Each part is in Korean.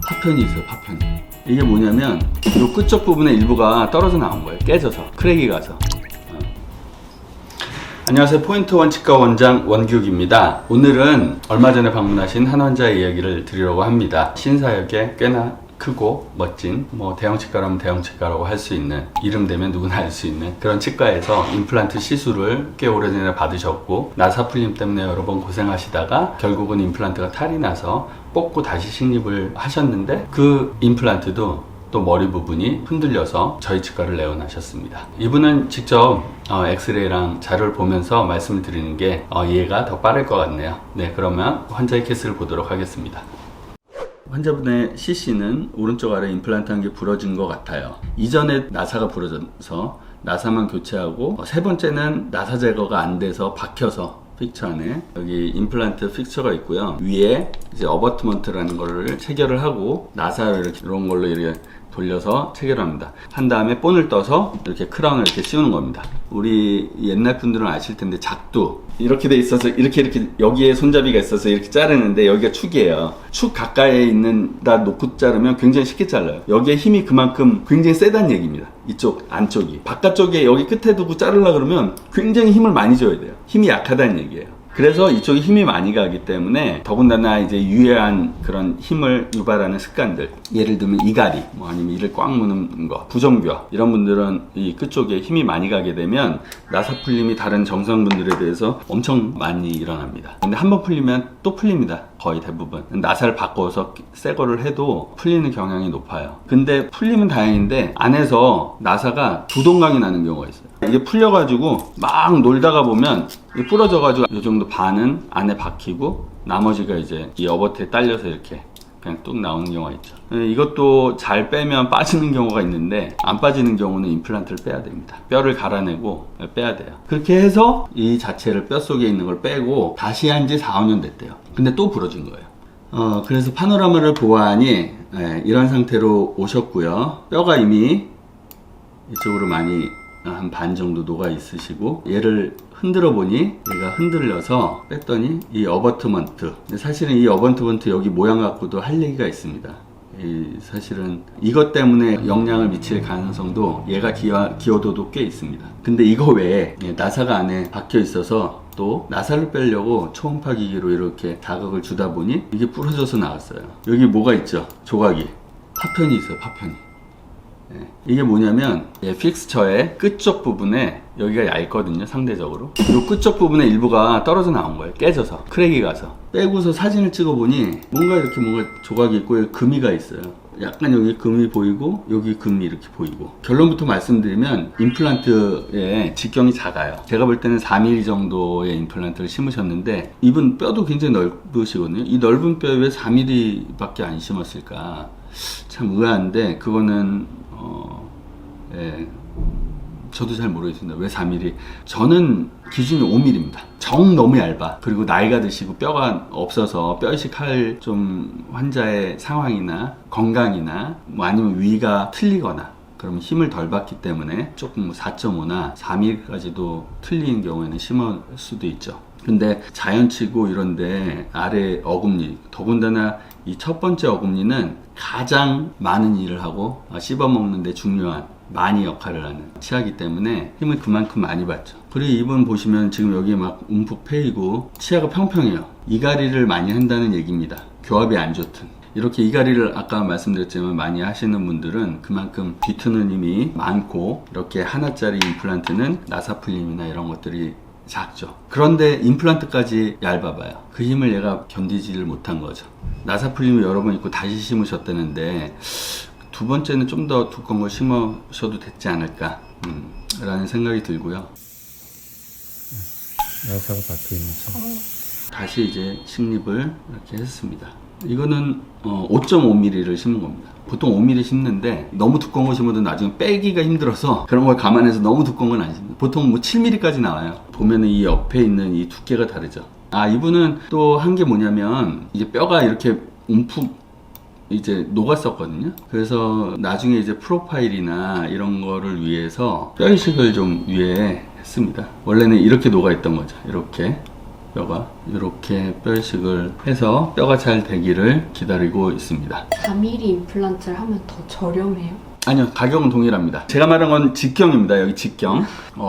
파편이 있어요. 파편이. 이게 뭐냐면 이 끝쪽 부분의 일부가 떨어져 나온 거예요. 깨져서 크랙이 가서. 안녕하세요. 포인트 원 치과 원장 원규기입니다. 오늘은 얼마 전에 방문하신 한 환자의 이야기를 드리려고 합니다. 신사역에 꽤나 크고 멋진 대형 치과라면 대형 치과라고 할 수 있는, 이름 되면 누구나 알 수 있는 그런 치과에서 임플란트 시술을 꽤 오래전에 받으셨고 나사 풀림 때문에 여러 번 고생하시다가 결국은 임플란트가 탈이 나서 뽑고 다시 식립을 하셨는데, 그 임플란트도 또 머리 부분이 흔들려서 저희 치과를 내원하셨습니다. 이분은 직접 엑스레이랑 자료를 보면서 말씀을 드리는 게 이해가 더 빠를 것 같네요. 네, 그러면 환자의 케이스를 보도록 하겠습니다. 환자분의 CC는 오른쪽 아래 임플란트 한 개 부러진 것 같아요. 이전에 나사가 부러져서 나사만 교체하고, 세 번째는 나사 제거가 안 돼서 박혀서 픽처 안에 여기 임플란트 픽처가 있고요. 위에 이제 어버트먼트라는 거를 체결을 하고 나사를 이렇게 이런 걸로 이렇게 돌려서 체결합니다. 한 다음에 본을 떠서 이렇게 크라운을 이렇게 씌우는 겁니다. 우리 옛날 분들은 아실 텐데 작두 이렇게 돼 있어서 이렇게 여기에 손잡이가 있어서 이렇게 자르는데 여기가 축이에요. 축 가까이에 있는다 놓고 자르면 굉장히 쉽게 잘라요. 여기에 힘이 그만큼 굉장히 세다는 얘기입니다. 이쪽 안쪽이 바깥쪽에 여기 끝에 두고 자르려 그러면 굉장히 힘을 많이 줘야 돼요. 힘이 약하다는 얘기예요. 그래서 이쪽에 힘이 많이 가기 때문에 더군다나 이제 유해한 그런 힘을 유발하는 습관들, 예를 들면 이갈이, 아니면 이를 꽉 무는 거, 부정교, 이런 분들은 이 끝쪽에 힘이 많이 가게 되면 나사 풀림이 다른 정상분들에 비해서 엄청 많이 일어납니다. 근데 한번 풀리면 또 풀립니다. 거의 대부분. 나사를 바꿔서 새 거를 해도 풀리는 경향이 높아요. 근데 풀리면 다행인데 안에서 나사가 두동강이 나는 경우가 있어요. 이게 풀려가지고 막 놀다가 보면 부러져가지고 이 정도 반은 안에 박히고 나머지가 이제 이 어버트에 딸려서 이렇게 그냥 뚝 나오는 경우가 있죠. 이것도 잘 빼면 빠지는 경우가 있는데, 안 빠지는 경우는 임플란트를 빼야 됩니다. 뼈를 갈아내고 빼야 돼요. 그렇게 해서 이 자체를 뼈 속에 있는 걸 빼고 다시 한 지 4, 5년 됐대요. 근데 또 부러진 거예요. 그래서 파노라마를 보아하니 이런 상태로 오셨고요. 뼈가 이미 이쪽으로 많이 한 반 정도 녹아 있으시고, 얘를 흔들어 보니 얘가 흔들려서 뺐더니 이 어버트먼트, 사실은 이 어버트먼트 여기 모양 갖고도 할 얘기가 있습니다. 사실은 이것 때문에 영향을 미칠 가능성도 얘가 기여도도 꽤 있습니다. 근데 이거 외에 나사가 안에 박혀 있어서 또 나사를 빼려고 초음파 기기로 이렇게 자극을 주다 보니 이게 부러져서 나왔어요. 여기 뭐가 있죠? 조각이, 파편이 있어요. 파편이. 이게 뭐냐면 픽스처의 끝쪽 부분에 여기가 얇거든요, 상대적으로. 이 끝쪽 부분의 일부가 떨어져 나온 거예요. 깨져서 크랙이 가서. 빼고서 사진을 찍어 보니 뭔가 조각이 있고 여기 금이가 있어요. 약간 여기 금이 보이고 여기 금이 이렇게 보이고. 결론부터 말씀드리면 임플란트의 직경이 작아요. 제가 볼 때는 4mm 정도의 임플란트를 심으셨는데, 이분 뼈도 굉장히 넓으시거든요. 이 넓은 뼈에 왜 4mm 밖에 안 심었을까 참 의아한데, 그거는 저도 잘 모르겠습니다. 왜 4mm? 저는 기준이 5mm입니다. 정 너무 얇아. 그리고 나이가 드시고 뼈가 없어서 뼈 이식할 좀 환자의 상황이나 건강이나 아니면 위가 틀리거나 그러면 힘을 덜 받기 때문에 조금 4.5나 4mm까지도 틀린 경우에는 심을 수도 있죠. 근데 자연치고 이런데 아래 어금니, 더군다나 이 첫 번째 어금니는 가장 많은 일을 하고 씹어먹는데 중요한 많이 역할을 하는 치아이기 때문에 힘을 그만큼 많이 받죠. 그리고 이분 보시면 지금 여기 막 움푹 패이고 치아가 평평해요. 이갈이를 많이 한다는 얘기입니다. 교합이 안 좋든. 이렇게 이갈이를 아까 말씀드렸지만 많이 하시는 분들은 그만큼 뒤트는 힘이 많고, 이렇게 하나짜리 임플란트는 나사 풀림이나 이런 것들이 작죠. 그런데 임플란트까지 얇아봐요. 그 힘을 얘가 견디지를 못한 거죠. 나사 풀림을 여러 번 있고 다시 심으셨다는데, 두 번째는 좀 더 두꺼운 걸 심으셔도 됐지 않을까 라는 생각이 들고요. 나사가 박혀있는 점. 다시 이제 식립을 이렇게 했습니다. 이거는 5.5mm를 심은 겁니다. 보통 5mm 심는데 너무 두꺼운 거 심어도 나중에 빼기가 힘들어서 그런 걸 감안해서 너무 두꺼운 건 안 심니다. 보통 7mm까지 나와요. 보면은 이 옆에 있는 이 두께가 다르죠. 이분은 또 한 게 뭐냐면, 이제 뼈가 이렇게 움푹 이제 녹았었거든요. 그래서 나중에 이제 프로파일이나 이런 거를 위해서 뼈 이식을 좀 위에 했습니다. 원래는 이렇게 녹아 있던 거죠. 이렇게 뼈가 이렇게 뼈이식을 해서 뼈가 잘 되기를 기다리고 있습니다. 4mm 임플란트를 하면 더 저렴해요? 아니요, 가격은 동일합니다. 제가 말한 건 직경입니다. 여기 직경.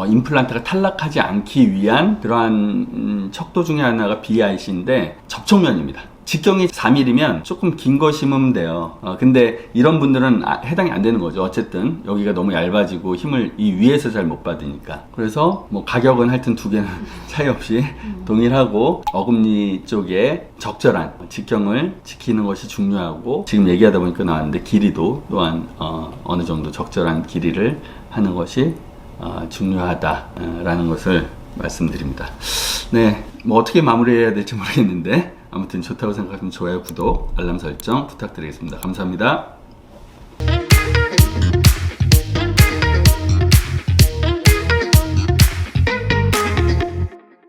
임플란트가 탈락하지 않기 위한 그러한 척도 중에 하나가 BIC인데 접촉면입니다. 직경이 4mm면 조금 긴 거 심으면 돼요. 근데 이런 분들은 해당이 안 되는 거죠. 어쨌든 여기가 너무 얇아지고 힘을 이 위에서 잘 못 받으니까. 그래서 뭐 가격은 하여튼 두 개는 차이 없이 동일하고, 어금니 쪽에 적절한 직경을 지키는 것이 중요하고, 지금 얘기하다 보니까 나왔는데 길이도 또한 어느 정도 적절한 길이를 하는 것이 중요하다라는 것을 말씀드립니다. 네, 뭐 어떻게 마무리해야 될지 모르겠는데 아무튼 좋다고 생각하시면 좋아요, 구독, 알람 설정 부탁드리겠습니다. 감사합니다.